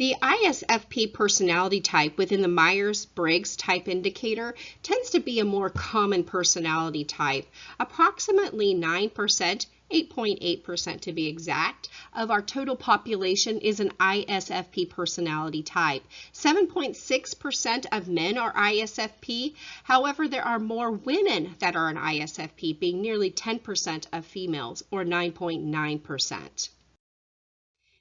The ISFP personality type within the Myers-Briggs type indicator tends to be a more common personality type. Approximately 9%, 8.8% to be exact, of our total population is an ISFP personality type. 7.6% of men are ISFP. However, there are more women that are an ISFP, being nearly 10% of females, or 9.9%.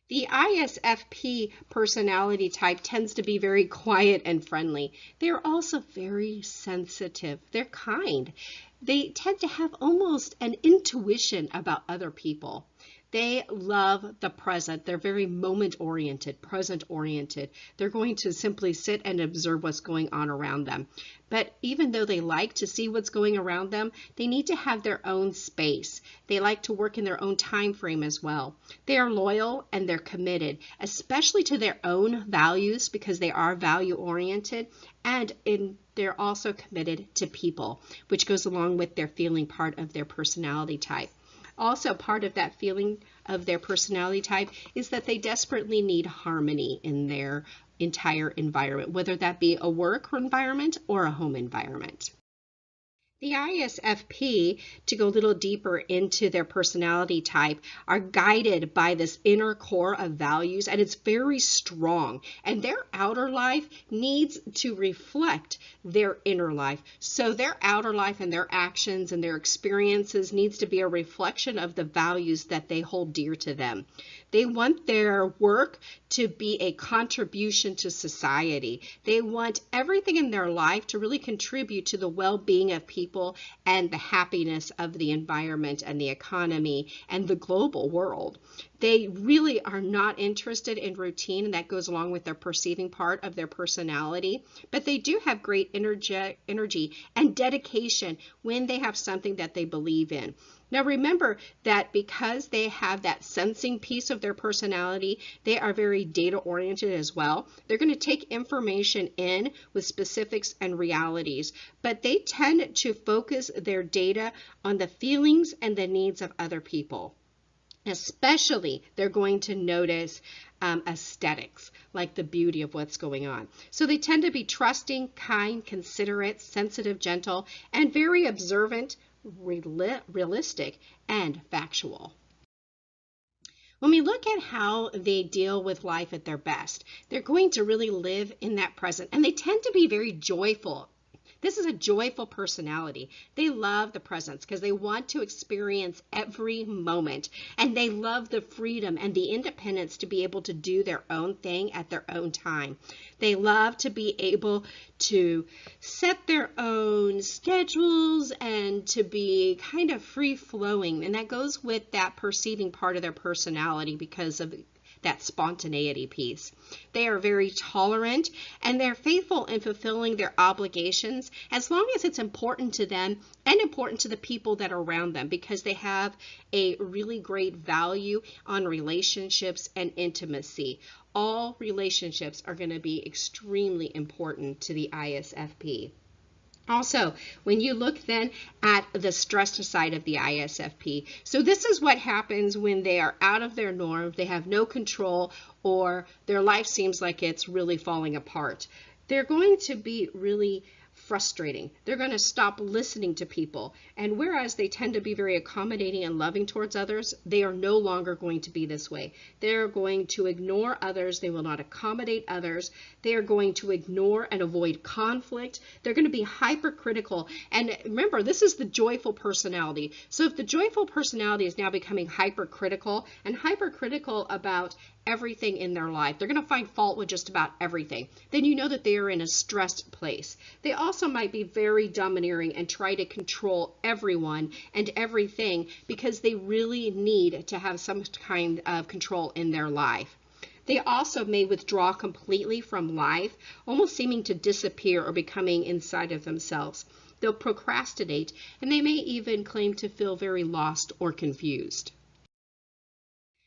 The ISFP personality type tends to be very quiet and friendly. They're also very sensitive. They're kind. They tend to have almost an intuition about other people. They love the present. They're very moment-oriented, present-oriented. They're going to simply sit and observe what's going on around them. But even though they like to see what's going around them, they need to have their own space. They like to work in their own time frame as well. They are loyal and they're committed, especially to their own values because they are value-oriented, and they're also committed to people, which goes along with their feeling part of their personality type. Also, part of that feeling of their personality type is that they desperately need harmony in their entire environment, whether that be a work environment or a home environment. The ISFP, to go a little deeper into their personality type, are guided by this inner core of values, and it's very strong. And their outer life needs to reflect their inner life. So their outer life and their actions and their experiences needs to be a reflection of the values that they hold dear to them. They want their work to be a contribution to society. They want everything in their life to really contribute to the well-being of people and the happiness of the environment and the economy and the global world. They really are not interested in routine, and that goes along with their perceiving part of their personality. But they do have great energy and dedication when they have something that they believe in. Now remember that because they have that sensing piece of their personality, they are very data-oriented as well. They're going to take information in with specifics and realities, but they tend to focus their data on the feelings and the needs of other people. Especially, they're going to notice aesthetics, like the beauty of what's going on. So they tend to be trusting, kind, considerate, sensitive, gentle, and very observant, realistic, and factual. When we look at how they deal with life at their best, they're going to really live in that present, and they tend to be very joyful. This is a joyful personality. They love the presence because they want to experience every moment, and they love the freedom and the independence to be able to do their own thing at their own time. They love to be able to set their own schedules and to be kind of free-flowing, and that goes with that perceiving part of their personality because of that spontaneity piece. They are very tolerant, and they're faithful in fulfilling their obligations as long as it's important to them and important to the people that are around them, because they have a really great value on relationships and intimacy. All relationships are going to be extremely important to the ISFP. Also, when you look then at the stressed side of the ISFP, so this is what happens when they are out of their norm, they have no control, or their life seems like it's really falling apart. They're going to be really frustrating. They're going to stop listening to people. And whereas they tend to be very accommodating and loving towards others, they are no longer going to be this way. They're going to ignore others. They will not accommodate others. They are going to ignore and avoid conflict. They're going to be hypercritical. And remember, this is the joyful personality. So if the joyful personality is now becoming hypercritical and hypercritical about everything in their life, they're going to find fault with just about everything, then you know that they are in a stressed place. They also might be very domineering and try to control everyone and everything because they really need to have some kind of control in their life. They also may withdraw completely from life, almost seeming to disappear or becoming inside of themselves. They'll procrastinate, and they may even claim to feel very lost or confused.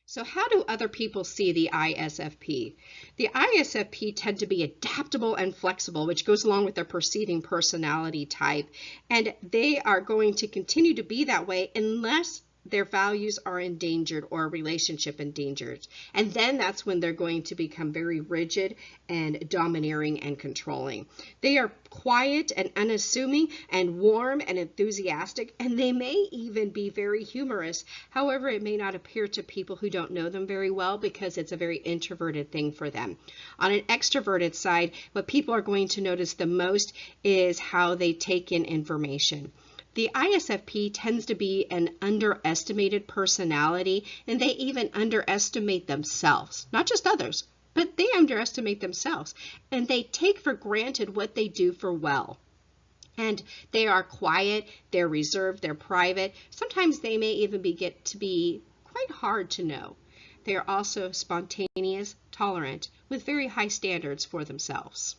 So how do other people see the ISFP? The ISFP tend to be adaptable and flexible, which goes along with their perceiving personality type, and they are going to continue to be that way unless their values are endangered or a relationship endangered. And then that's when they're going to become very rigid and domineering and controlling. They are quiet and unassuming and warm and enthusiastic, and they may even be very humorous. However, it may not appear to people who don't know them very well because it's a very introverted thing for them. On an extroverted side, what people are going to notice the most is how they take in information. The ISFP tends to be an underestimated personality, and they even underestimate themselves, not just others, but they underestimate themselves, and they take for granted what they do for well. And they are quiet, they're reserved, they're private. Sometimes they may even get to be quite hard to know. They are also spontaneous, tolerant, with very high standards for themselves.